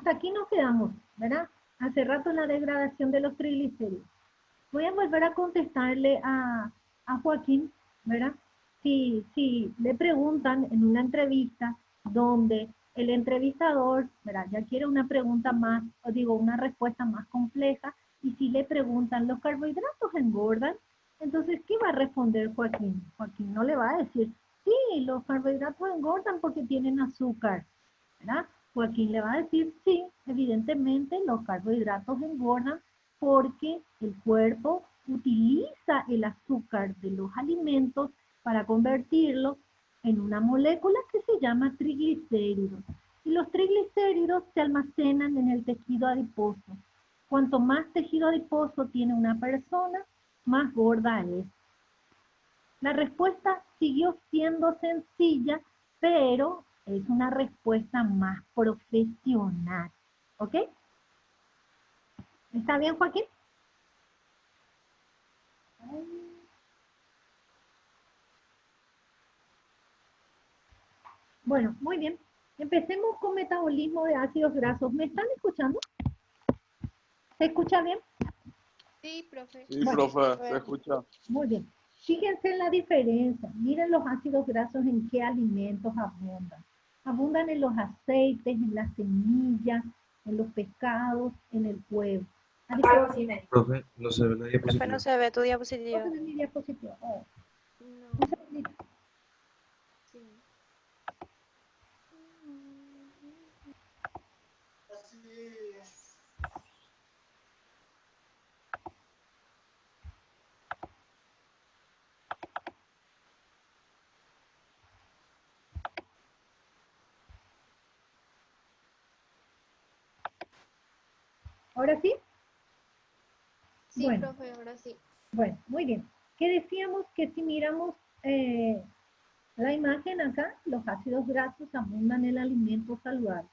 hasta aquí nos quedamos, ¿verdad? Hace rato la degradación de los triglicéridos. Voy a volver a contestarle a Joaquín, ¿verdad? Si le preguntan en una entrevista donde el entrevistador, ¿verdad? Ya quiere una pregunta más, o digo, una respuesta más compleja, y si le preguntan, ¿los carbohidratos engordan? Entonces, ¿qué va a responder Joaquín? Joaquín no le va a decir, sí, los carbohidratos engordan porque tienen azúcar, ¿verdad? Joaquín le va a decir, sí, evidentemente los carbohidratos engordan porque el cuerpo utiliza el azúcar de los alimentos para convertirlo en una molécula que se llama triglicéridos. Y los triglicéridos se almacenan en el tejido adiposo. Cuanto más tejido adiposo tiene una persona, más gorda es. La respuesta siguió siendo sencilla, pero es una respuesta más profesional. ¿Ok? ¿Está bien, Joaquín? Bueno, muy bien. Empecemos con metabolismo de ácidos grasos. ¿Me están escuchando? ¿Se escucha bien? Sí, profe. Sí, Bueno, profe, se escucha. muy bien. Fíjense en la diferencia. Miren los ácidos grasos en qué alimentos abundan. Abundan en los aceites, en las semillas, en los pescados, en el huevo. Profe, no se ve la Profe, diapositiva. no se ve tu diapositiva. ¿Dónde ven mi diapositiva? Oh, No. un segundito. Sí. ¿Ahora sí? Sí, Bueno, profe, ahora sí. bueno, muy bien. ¿Qué decíamos? Que si miramos la imagen acá, los ácidos grasos abundan en el alimento saludable.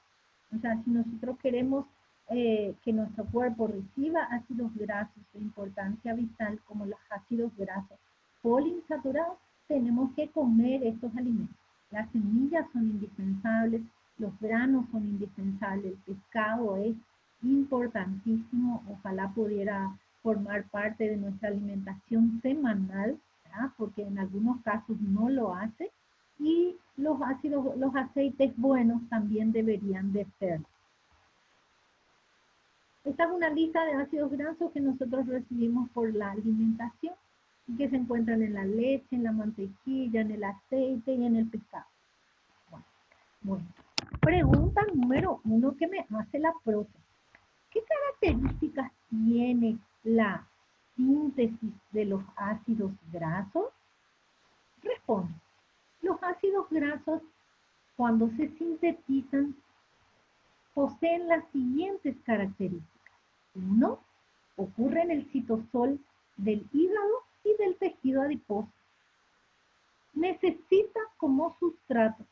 O sea, si nosotros queremos que nuestro cuerpo reciba ácidos grasos de importancia vital, como los ácidos grasos poliinsaturados, tenemos que comer estos alimentos. Las semillas son indispensables, los granos son indispensables, el pescado es importantísimo, ojalá pudiera formar parte de nuestra alimentación semanal, ¿verdad? Porque en algunos casos no lo hace, y los ácidos, los aceites buenos también deberían de ser. Esta es una lista de ácidos grasos que nosotros recibimos por la alimentación y que se encuentran en la leche, en la mantequilla, en el aceite y en el pescado. Bueno, pregunta número 1 que me hace la profe. ¿Qué características tiene la síntesis de los ácidos grasos? Responde. Los ácidos grasos, cuando se sintetizan, poseen las siguientes características. 1. Ocurre en el citosol del hígado y del tejido adiposo. Necesita como sustrato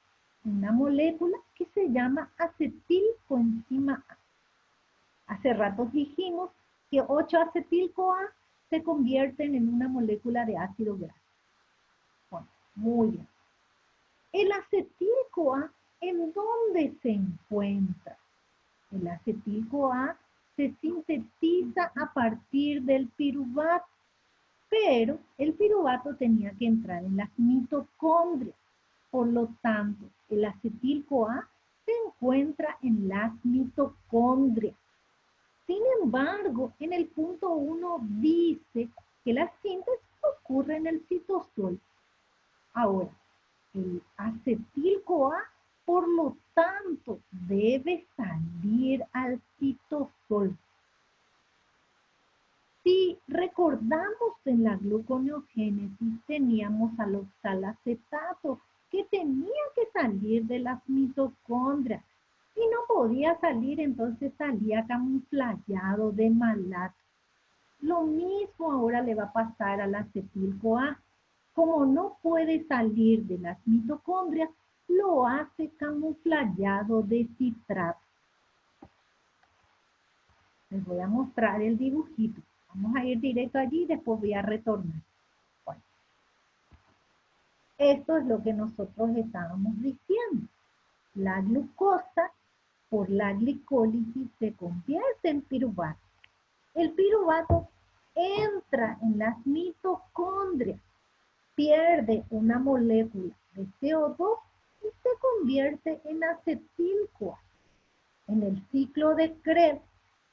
una molécula que se llama acetilcoenzima A. Hace rato dijimos que 8-acetil-CoA se convierten en una molécula de ácido graso. Bueno, muy bien. El acetil-CoA, ¿en dónde se encuentra? El acetil-CoA se sintetiza a partir del piruvato, pero el piruvato tenía que entrar en las mitocondrias. Por lo tanto, el acetil-CoA se encuentra en las mitocondrias. Sin embargo, en el punto 1 dice que la síntesis ocurre en el citosol. Ahora, el acetil-CoA, por lo tanto, debe salir al citosol. Si recordamos, en la gluconeogénesis teníamos al oxalacetato que tenía que salir de las mitocondrias. Y no podía salir, entonces salía camuflado de malato. Lo mismo ahora le va a pasar al acetil-CoA. Como no puede salir de las mitocondrias, lo hace camuflado de citrato. Les voy a mostrar el dibujito. Vamos a ir directo allí y después voy a retornar. Bueno, esto es lo que nosotros estábamos diciendo. La glucosa por la glicólisis se convierte en piruvato. El piruvato entra en las mitocondrias, pierde una molécula de CO2 y se convierte en acetil-CoA. En el ciclo de Krebs,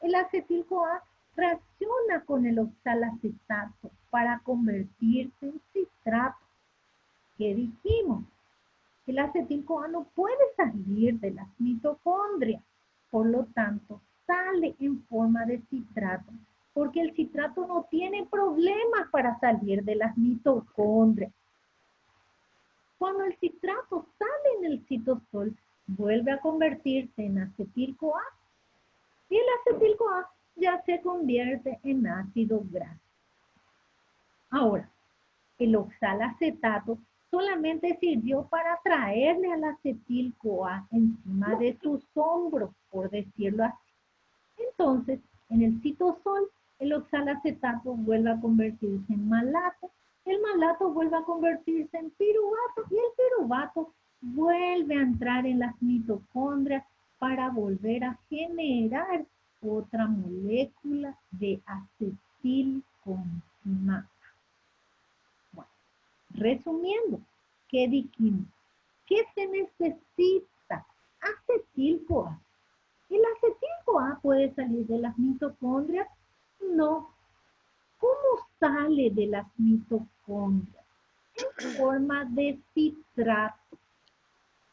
el acetil-CoA reacciona con el oxalacetato para convertirse en citrato. ¿Qué dijimos? El acetil-CoA no puede salir de las mitocondrias, por lo tanto, sale en forma de citrato, porque el citrato no tiene problemas para salir de las mitocondrias. Cuando el citrato sale en el citosol, vuelve a convertirse en acetil-CoA y el acetil-CoA ya se convierte en ácido graso. Ahora, el oxalacetato solamente sirvió para traerle al acetil-CoA encima de sus hombros, por decirlo así. Entonces, en el citosol, el oxalacetato vuelve a convertirse en malato, el malato vuelve a convertirse en piruvato y el piruvato vuelve a entrar en las mitocondrias para volver a generar otra molécula de acetilcoenzima. Bueno, resumiendo, ¿qué dijimos? ¿Qué se necesita? Acetil-CoA. ¿El acetil-CoA puede salir de las mitocondrias? No. ¿Cómo sale de las mitocondrias? En forma de citrato.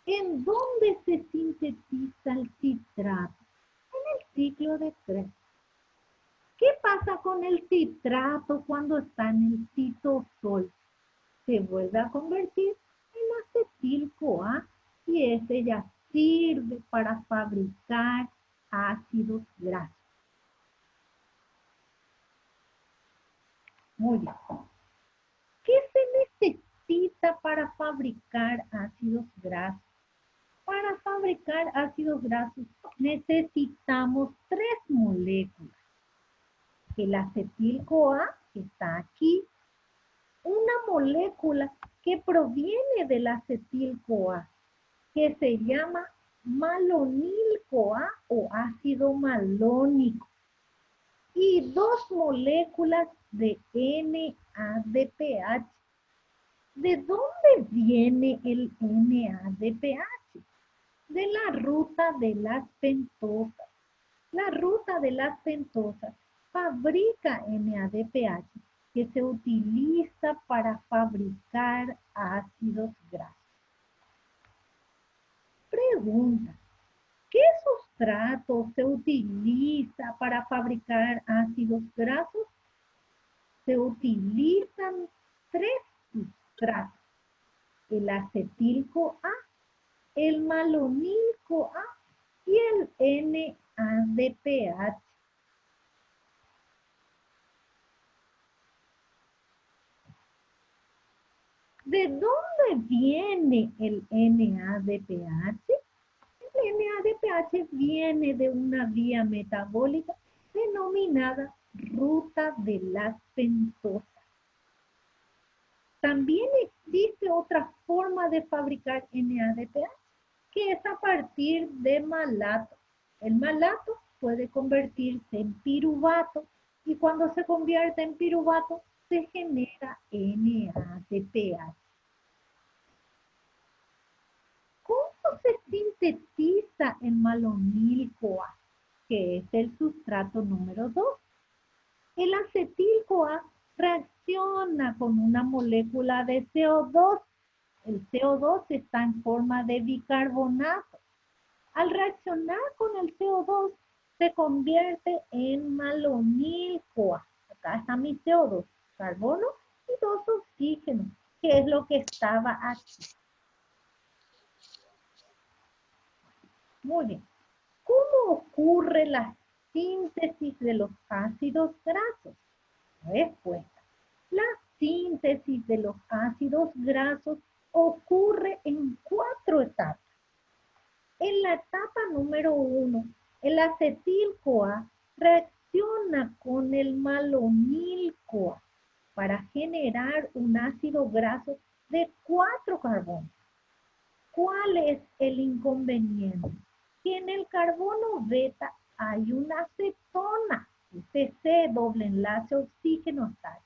¿En dónde se sintetiza el citrato? En el ciclo de Krebs. ¿Qué pasa con el citrato cuando está en el citosol? Se vuelve a convertir en acetil-CoA y ese ya sirve para fabricar ácidos grasos. Muy bien. ¿Qué se necesita para fabricar ácidos grasos? Para fabricar ácidos grasos necesitamos 3 moléculas. El acetil-CoA, que está aquí, una molécula que proviene del acetil-CoA, que se llama malonil-CoA o ácido malónico, y 2 moléculas de NADPH. ¿De dónde viene el NADPH? De la ruta de las pentosas. La ruta de las pentosas fabrica NADPH, que se utiliza para fabricar ácidos grasos. Pregunta, ¿qué sustrato se utiliza para fabricar ácidos grasos? Se utilizan 3 sustratos: el acetil-CoA, el malonil-CoA y el NADPH. ¿De dónde viene el NADPH? El NADPH viene de una vía metabólica denominada ruta de las pentosas. También existe otra forma de fabricar NADPH, que es a partir de malato. El malato puede convertirse en piruvato y cuando se convierte en piruvato se genera NADPH. ¿Cómo se sintetiza el malonil-CoA, que es el sustrato número 2? El acetil-CoA reacciona con una molécula de CO2. El CO2 está en forma de bicarbonato. Al reaccionar con el CO2, se convierte en malonil-CoA. Acá está mi CO2, carbono y 2 oxígenos, que es lo que estaba aquí. Muy bien. ¿Cómo ocurre la síntesis de los ácidos grasos? Respuesta. La síntesis de los ácidos grasos ocurre en 4 etapas. En la etapa número 1, el acetil-CoA reacciona con el malonil-CoA para generar un ácido graso de 4 carbonos. ¿Cuál es el inconveniente? Que que en el carbono beta hay una cetona. Este C, doble enlace oxígeno, está.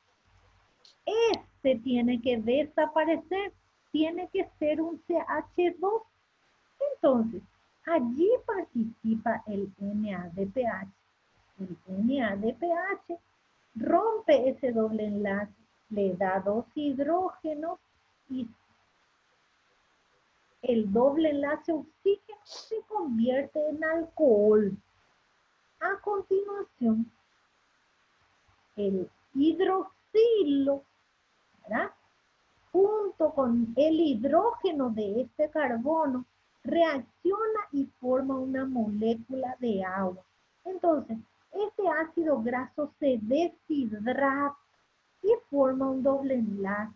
Este tiene que desaparecer. Tiene que ser un CH2. Entonces, allí participa el NADPH. El NADPH rompe ese doble enlace, le da 2 hidrógenos y el doble enlace oxígeno se convierte en alcohol. A continuación, el hidroxilo, ¿verdad?, junto con el hidrógeno de este carbono, reacciona y forma una molécula de agua. Entonces, este ácido graso se deshidrata y forma un doble enlace.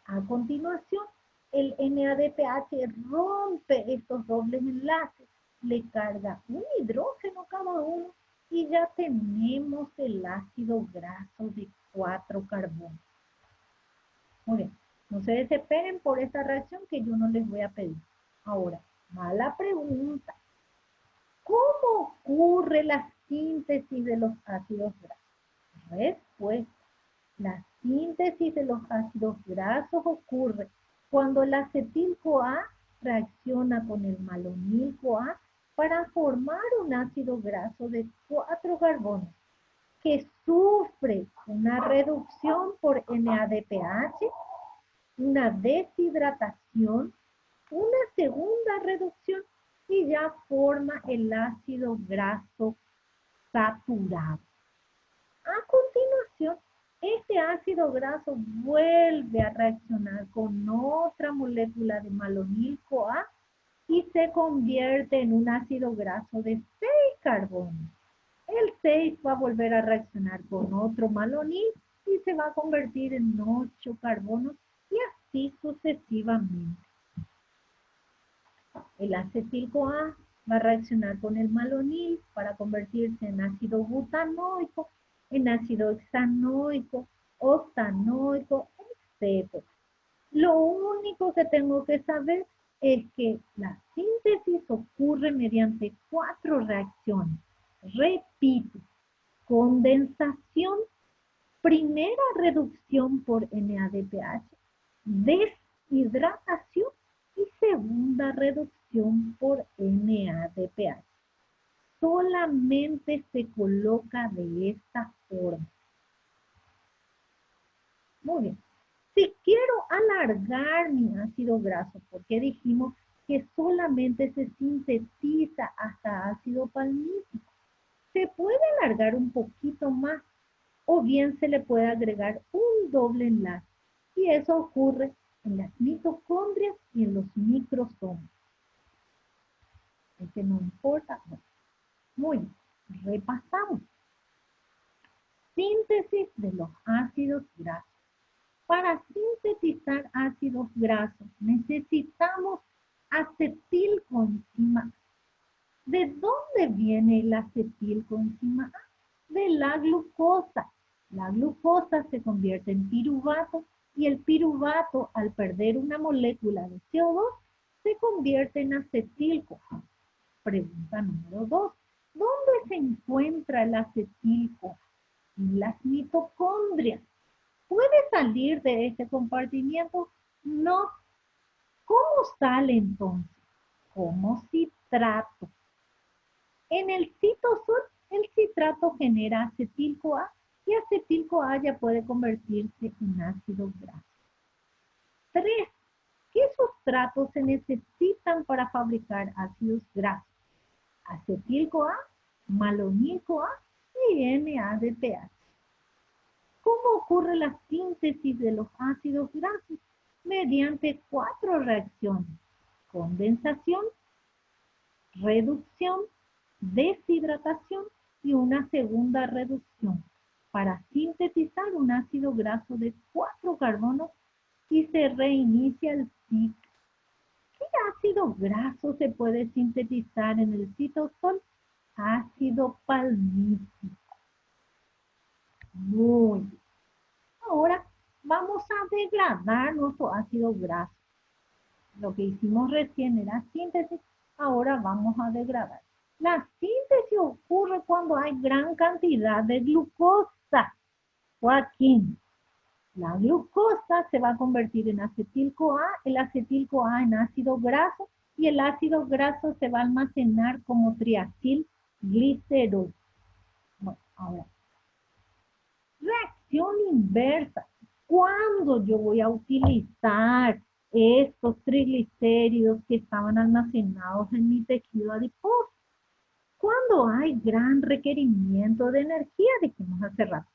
A continuación, el NADPH rompe estos dobles enlaces, le carga un hidrógeno cada uno y ya tenemos el ácido graso de 4 carbonos. Muy bien, no se desesperen por esta reacción que yo no les voy a pedir. Ahora, va la pregunta. ¿Cómo ocurre la síntesis de los ácidos grasos? Respuesta. La síntesis de los ácidos grasos ocurre cuando el acetil-CoA reacciona con el malonil-CoA para formar un ácido graso de 4 carbonos que sufre una reducción por NADPH, una deshidratación, una segunda reducción y ya forma el ácido graso saturado. A continuación, este ácido graso vuelve a reaccionar con otra molécula de malonil-CoA y se convierte en un ácido graso de 6 carbonos. El 6 va a volver a reaccionar con otro malonil y se va a convertir en 8 carbonos y así sucesivamente. El acetil-CoA va a reaccionar con el malonil para convertirse en ácido butanoico, en ácido hexanoico, octanoico, etc. Lo único que tengo que saber es que la síntesis ocurre mediante 4 reacciones. Repito, condensación, primera reducción por NADPH, deshidratación y segunda reducción por NADPH. Solamente se coloca de esta forma. Muy bien. Si quiero alargar mi ácido graso, porque dijimos que solamente se sintetiza hasta ácido palmítico, se puede alargar un poquito más o bien se le puede agregar un doble enlace. Y eso ocurre en las mitocondrias y en los microsomas. Es que no importa. No. Muy bien, repasamos. Síntesis de los ácidos grasos. Para sintetizar ácidos grasos necesitamos acetilcoenzima A. ¿De dónde viene el acetilcoenzima A? De la glucosa. La glucosa se convierte en piruvato y el piruvato, al perder una molécula de CO2, se convierte en acetil-CoA. Pregunta número 2. ¿Dónde se encuentra el acetil-CoA? En las mitocondrias. ¿Puede salir de este compartimiento? No. ¿Cómo sale entonces? Como citrato. En el citosol, el citrato genera acetil-CoA y acetil-CoA ya puede convertirse en ácido graso. 3. ¿Qué sustratos se necesitan para fabricar ácidos grasos? Acetil-CoA, malonil-CoA y NADPH. ¿Cómo ocurre la síntesis de los ácidos grasos? Mediante 4 reacciones: condensación, reducción, deshidratación y una segunda reducción para sintetizar un ácido graso de 4 carbonos y se reinicia el ciclo. ¿Qué ácido graso se puede sintetizar en el citosol? Ácido palmítico. Muy bien. Ahora vamos a degradar nuestro ácido graso. Lo que hicimos recién era síntesis. Ahora vamos a degradar. La síntesis ocurre cuando hay gran cantidad de glucosa. Joaquín, la glucosa se va a convertir en acetil-CoA, el acetil-CoA en ácido graso y el ácido graso se va a almacenar como triacilglicerol. Bueno, ahora, reacción inversa. ¿Cuándo yo voy a utilizar estos triglicéridos que estaban almacenados en mi tejido adiposo? Cuando hay gran requerimiento de energía, dijimos hace rato.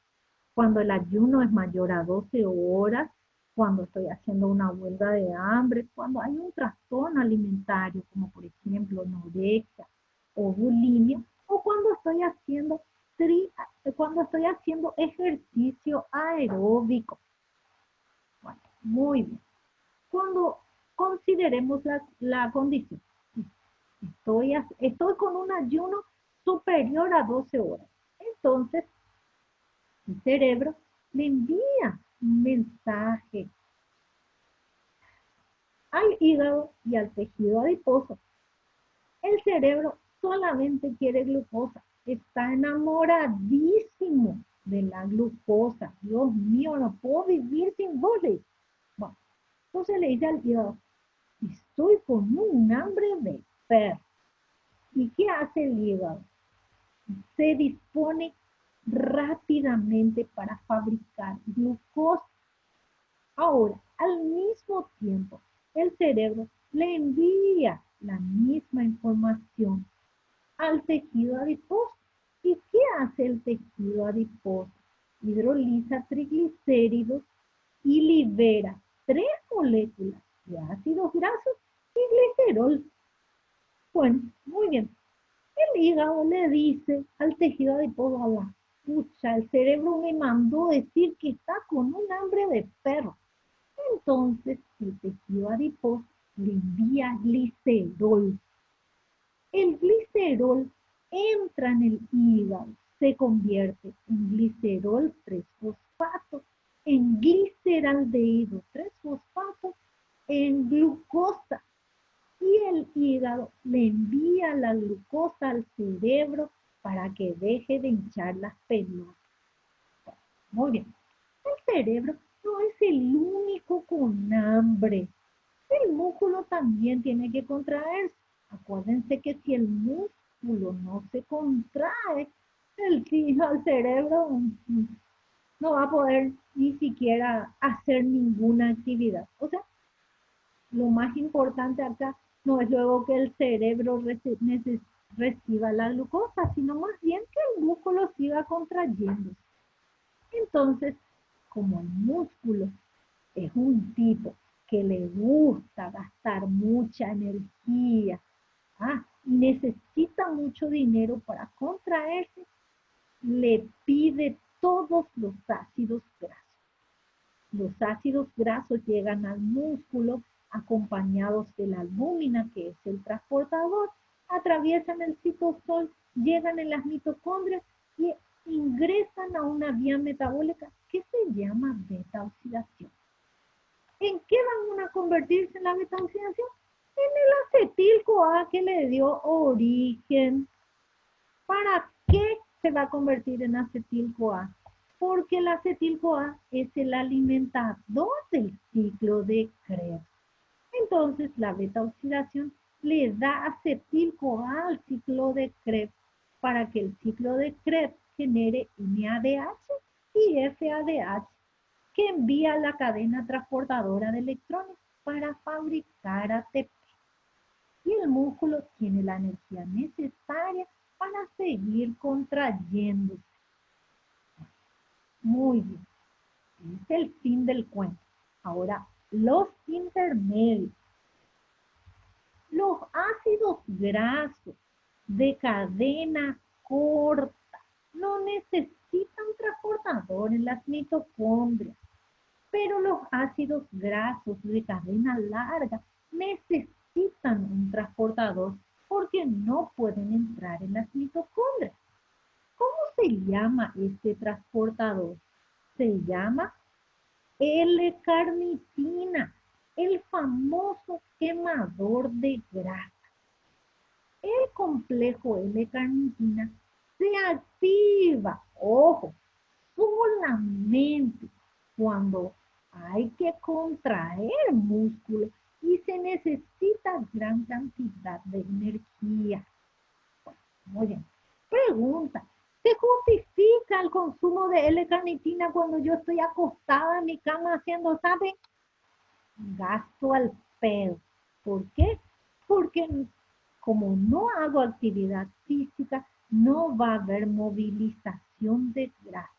Cuando el ayuno es mayor a 12 horas, cuando estoy haciendo una huelga de hambre, cuando hay un trastorno alimentario, como por ejemplo anorexia o bulimia, o cuando estoy haciendo ejercicio aeróbico. Bueno, muy bien. Cuando consideremos la condición, estoy con un ayuno superior a 12 horas. Entonces, el cerebro le envía un mensaje al hígado y al tejido adiposo. El cerebro solamente quiere glucosa. Está enamoradísimo de la glucosa. Dios mío, no puedo vivir sin vos. Bueno, entonces le dice al hígado, estoy con un hambre de perro. ¿Y qué hace el hígado? Se dispone rápidamente para fabricar glucosa. Ahora, al mismo tiempo, el cerebro le envía la misma información al tejido adiposo. ¿Y qué hace el tejido adiposo? Hidroliza triglicéridos y libera 3 moléculas de ácidos grasos y glicerol. Bueno, muy bien. El hígado le dice al tejido adiposo, a la pucha, el cerebro me mandó decir que está con un hambre de perro. Entonces, el tejido adiposo le envía glicerol. El glicerol entra en el hígado, se convierte en glicerol 3-fosfato, en gliceraldehído 3-fosfato, en glucosa. Y el hígado le envía la glucosa al cerebro para que deje de hinchar las pelotas. Muy bien. El cerebro no es el único con hambre. El músculo también tiene que contraerse. Acuérdense que si el músculo no se contrae, el cerebro no va a poder ni siquiera hacer ninguna actividad. O sea, lo más importante acá no es luego que el cerebro reciba la glucosa, sino más bien que el músculo siga contrayendo. Entonces, como el músculo es un tipo que le gusta gastar mucha energía, y necesita mucho dinero para contraerse, le pide todos los ácidos grasos. Los ácidos grasos llegan al músculo acompañados de la albúmina, que es el transportador, atraviesan el citosol, llegan en las mitocondrias y ingresan a una vía metabólica que se llama beta-oxidación. ¿En qué van a convertirse en la beta-oxidación? En el acetil-CoA que le dio origen. ¿Para qué se va a convertir en acetil-CoA? Porque el acetil-CoA es el alimentador del ciclo de Krebs. Entonces, la beta-oxidación le da acetil-CoA al ciclo de Krebs para que el ciclo de Krebs genere NADH y FADH, que envía la cadena transportadora de electrones para fabricar ATP. Y el músculo tiene la energía necesaria para seguir contrayéndose. Muy bien. Es el fin del cuento. Ahora, los intermedios. Los ácidos grasos de cadena corta no necesitan transportador en las mitocondrias, pero los ácidos grasos de cadena larga necesitan un transportador porque no pueden entrar en las mitocondrias. ¿Cómo se llama este transportador? Se llama L-carnitina, el famoso quemador de grasa. el complejo L-carnitina se activa, ojo, solamente cuando hay que contraer músculo y se necesita gran cantidad de energía. Muy bien. Pregunta. ¿Se justifica el consumo de L-carnitina cuando yo estoy acostada en mi cama haciendo, ¿sabe? Gasto al pedo. ¿Por qué? Porque como no hago actividad física, no va a haber movilización de grasa.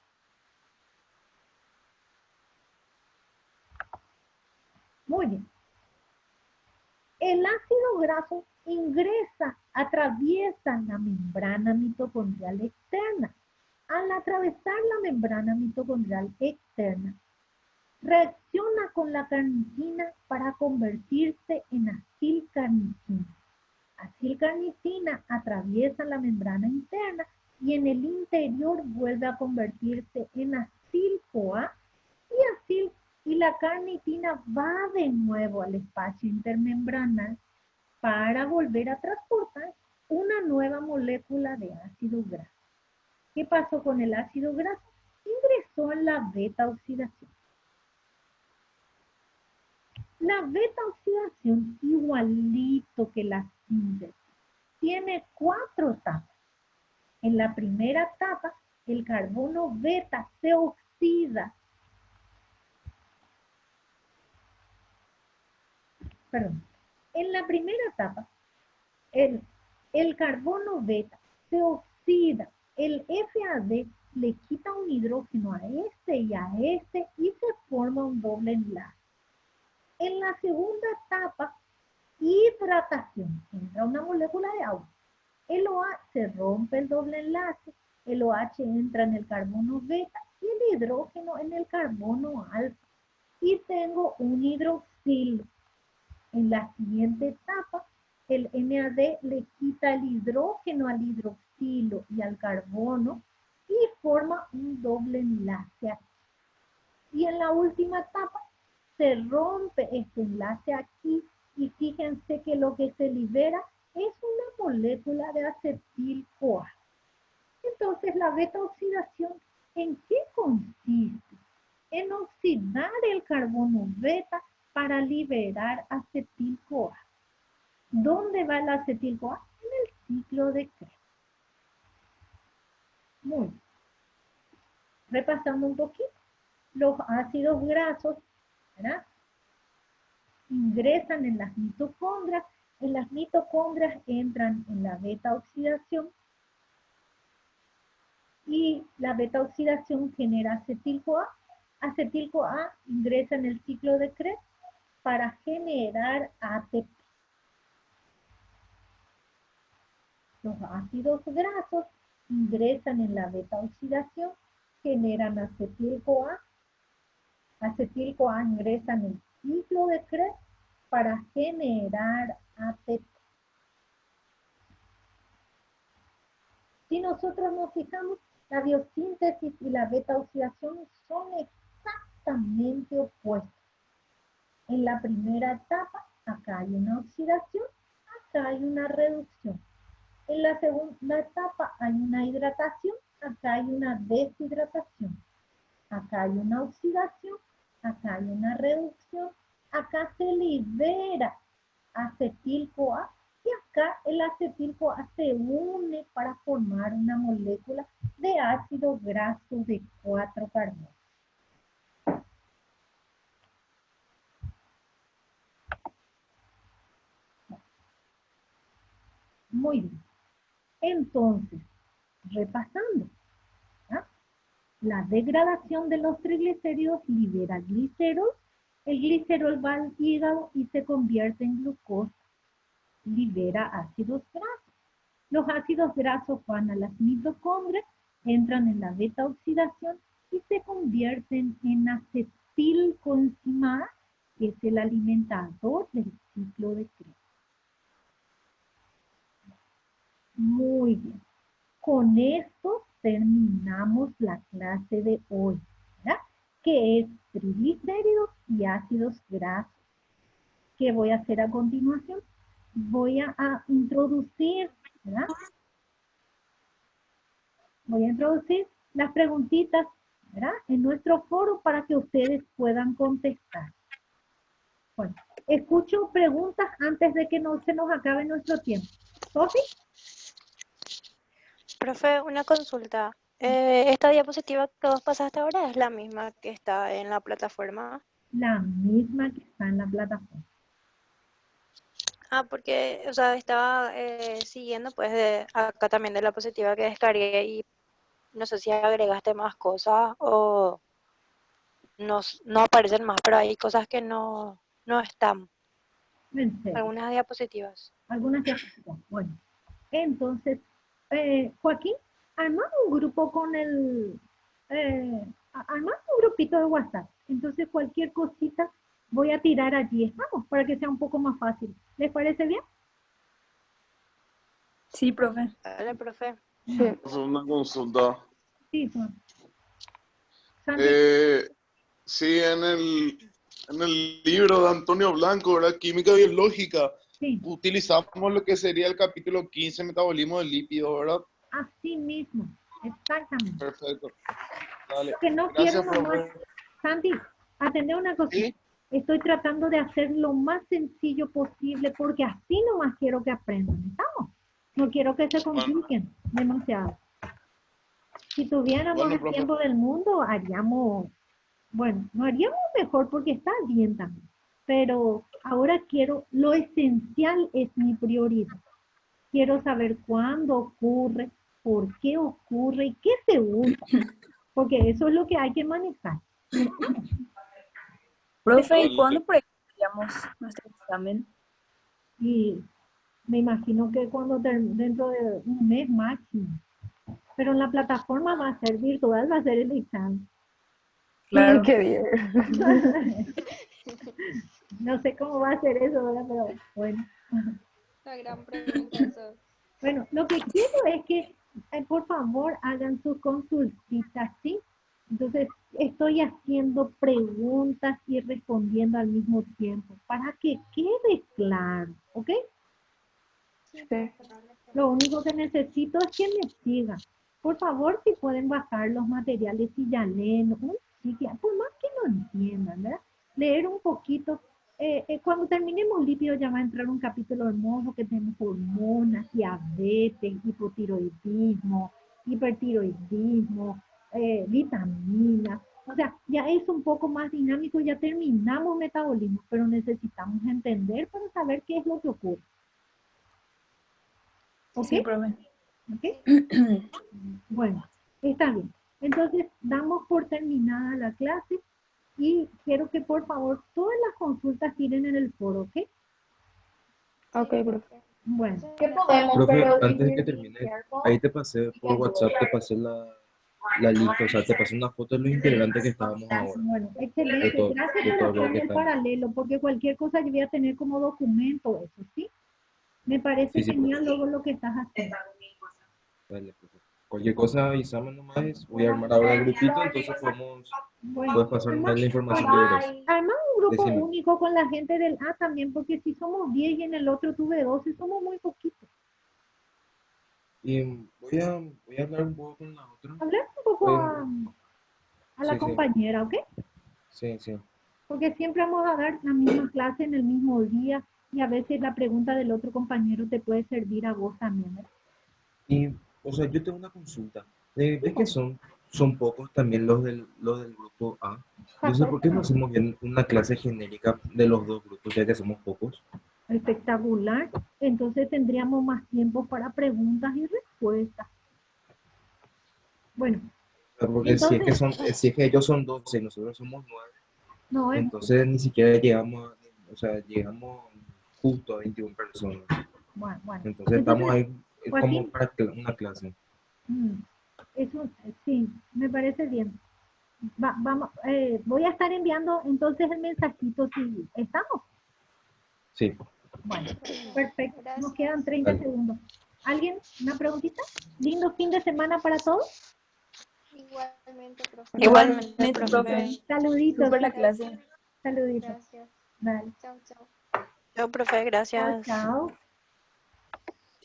Muy bien. El ácido graso ingresa, atraviesa la membrana mitocondrial externa. Al atravesar la membrana mitocondrial externa, reacciona con la carnitina para convertirse en acilcarnitina. Acilcarnitina atraviesa la membrana interna y en el interior vuelve a convertirse en acil-CoA y la carnitina va de nuevo al espacio intermembranal para volver a transportar una nueva molécula de ácido graso. ¿Qué pasó con el ácido graso? Ingresó en la beta-oxidación. La beta-oxidación, igualito que la síntesis, tiene 4 etapas. En la primera etapa, el carbono beta se oxida. En la primera etapa, el carbono beta se oxida. El FAD le quita un hidrógeno a este y a este y se forma un doble enlace. En la segunda etapa, hidratación. Entra una molécula de agua. El OH se rompe el doble enlace. El OH entra en el carbono beta y el hidrógeno en el carbono alfa. Y tengo un hidroxilo. En la siguiente etapa, el NAD le quita el hidrógeno al hidroxilo y al carbono y forma un doble enlace aquí. Y en la última etapa, se rompe este enlace aquí y fíjense que lo que se libera es una molécula de acetil-CoA. Entonces, la beta-oxidación, ¿en qué consiste? En oxidar el carbono beta para liberar acetil-CoA. ¿Dónde va el acetil-CoA? En el ciclo de Krebs. Muy bien. Repasando un poquito. Los ácidos grasos, ¿verdad?, ingresan en las mitocondrias. En las mitocondrias entran en la beta-oxidación y la beta-oxidación genera acetil-CoA. Acetil-CoA ingresa en el ciclo de Krebs para generar ATP. Los ácidos grasos ingresan en la beta-oxidación, generan acetil-CoA. Acetil-CoA ingresa en el ciclo de Krebs para generar ATP. Si nosotros nos fijamos, la biosíntesis y la beta-oxidación son exactamente opuestas. En la primera etapa, acá hay una oxidación, acá hay una reducción. En la segunda etapa hay una hidratación, acá hay una deshidratación. Acá hay una oxidación, acá hay una reducción, acá se libera acetil-CoA y acá el acetil-CoA se une para formar una molécula de ácido graso de 4 carbonos. Muy bien. Entonces, repasando, ¿ah? La degradación de los triglicéridos libera glicerol. El glicerol va al hígado y se convierte en glucosa. Libera ácidos grasos. Los ácidos grasos van a las mitocondrias, entran en la beta-oxidación y se convierten en acetilcoenzima, que es el alimentador del ciclo de Krebs. Muy bien. Con esto terminamos la clase de hoy, ¿verdad?, que es triglicéridos y ácidos grasos. ¿Qué voy a hacer a continuación? voy a introducir, ¿verdad? Voy a introducir las preguntitas, ¿verdad? En nuestro foro para que ustedes puedan contestar. Bueno, escucho preguntas antes de que no se nos acabe nuestro tiempo. ¿Sofi? Profe, una consulta. ¿Esta diapositiva que vos pasaste ahora es la misma que está en la plataforma? La misma que está en la plataforma. Ah, porque, o sea, estaba siguiendo pues de acá también de la diapositiva que descargué y no sé si agregaste más cosas o no aparecen más, pero hay cosas que no están. En serio. Algunas diapositivas. Algunas diapositivas. Bueno, entonces, Joaquín, arma un grupo con arma un grupito de WhatsApp. Entonces, cualquier cosita voy a tirar allí, estamos, para que sea un poco más fácil. ¿Les parece bien? Sí, profe. Dale, profe. Hacer una consulta. Sí, Juan. Santi, Sí, en el libro de Antonio Blanco, ¿verdad? Química biológica, sí, utilizamos lo que sería el capítulo 15, metabolismo del lípido, ¿verdad? así mismo, exactamente. Perfecto. Dale. Lo que no quiero Gracias, nomás, profe. Santi, atender una cosita. ¿Sí? Estoy tratando de hacer lo más sencillo posible porque así nomás quiero que aprendan, ¿estamos? No quiero que se Bueno, compliquen demasiado. Si tuviéramos bueno, el profe. tiempo del mundo, haríamos, bueno, no haríamos mejor porque está bien también. Pero ahora quiero, lo esencial es mi prioridad. Quiero saber cuándo ocurre, por qué ocurre y qué se usa, porque eso es lo que hay que manejar. Profe, ¿y Dale. cuándo proyectaríamos nuestro examen? Y me imagino que cuando dentro de un mes máximo. Pero en la plataforma va a ser virtual, va a ser el examen. Claro. Qué bien. No sé cómo va a ser eso, ¿verdad? Pero bueno. La gran pregunta eso. Bueno, lo que quiero es que, por favor, hagan sus consultitas, ¿sí? Entonces, estoy haciendo preguntas y respondiendo al mismo tiempo para que quede claro, ¿ok? Sí. Lo único que necesito es que me sigan. Por favor, si pueden bajar los materiales y ya leen, por más que no entiendan, ¿verdad? Leer un poquito. Cuando terminemos lípido ya va a entrar un capítulo hermoso que tenemos hormonas, diabetes, hipotiroidismo, hipertiroidismo, vitaminas. O sea, ya es un poco más dinámico, ya terminamos metabolismo, pero necesitamos entender para saber qué es lo que ocurre. ¿Ok? Sí, profe. ¿Ok? Bueno, está bien. Entonces, damos por terminada la clase y quiero que por favor todas las consultas tiren en el foro, ¿ok? Ok, profe. Bueno, ¿Qué podemos? Profe, Pero antes de if que you're termine, being careful, ahí te pasé por WhatsApp, te pasé la lista, o sea, te pasé una foto de los integrantes que estábamos ahora, bueno, de excelente. todo, Gracias de por todo lo hacerme que el estamos. paralelo, porque cualquier cosa yo voy a tener como documento eso, ¿sí? Me parece Sí, sí, profe. genial luego lo que estás haciendo. Dale, profe. Cualquier cosa avísame nomás, voy a armar ahora el grupito, entonces Bueno, puedes pasarme la información que querés. arma un grupo Decime. único con la gente del A también, porque si somos 10 y en el otro tuve 12, somos muy poquitos. Y voy a hablar un poco con la otra. Hablar un poco Pues, a la sí, sí, compañera, ¿ok? sí, sí. Porque siempre vamos a dar la misma clase en el mismo día y a veces la pregunta del otro compañero te puede servir a vos también, ¿verdad? Y, o sea, yo tengo una consulta. ¿Ves que son pocos también los del grupo A? Entonces, ¿por qué no hacemos bien una clase genérica de los dos grupos, ya que somos pocos? Espectacular. Entonces tendríamos más tiempo para preguntas y respuestas. Bueno, O sea, porque entonces, si es que ellos son 12 y nosotros somos 9, no, entonces ni siquiera llegamos, o sea, llegamos justo a 21 personas. bueno, bueno. Entonces estamos Entonces, ahí como Joaquín, para una clase. mm, eso sí, me parece bien. Vamos, voy a estar enviando entonces el mensajito si estamos. Sí, Bueno, perfecto. Nos Gracias. quedan 30 dale. segundos. ¿Alguien? ¿Una preguntita? ¿Lindo fin de semana para todos? Igualmente, profe. Igualmente, profe. profe. Saluditos. Súper la clase. Saluditos. Gracias. Vale. Chao, chao. Chao, profe, Chao, gracias. chao.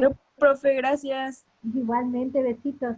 Pero, profe, gracias. Igualmente, besitos.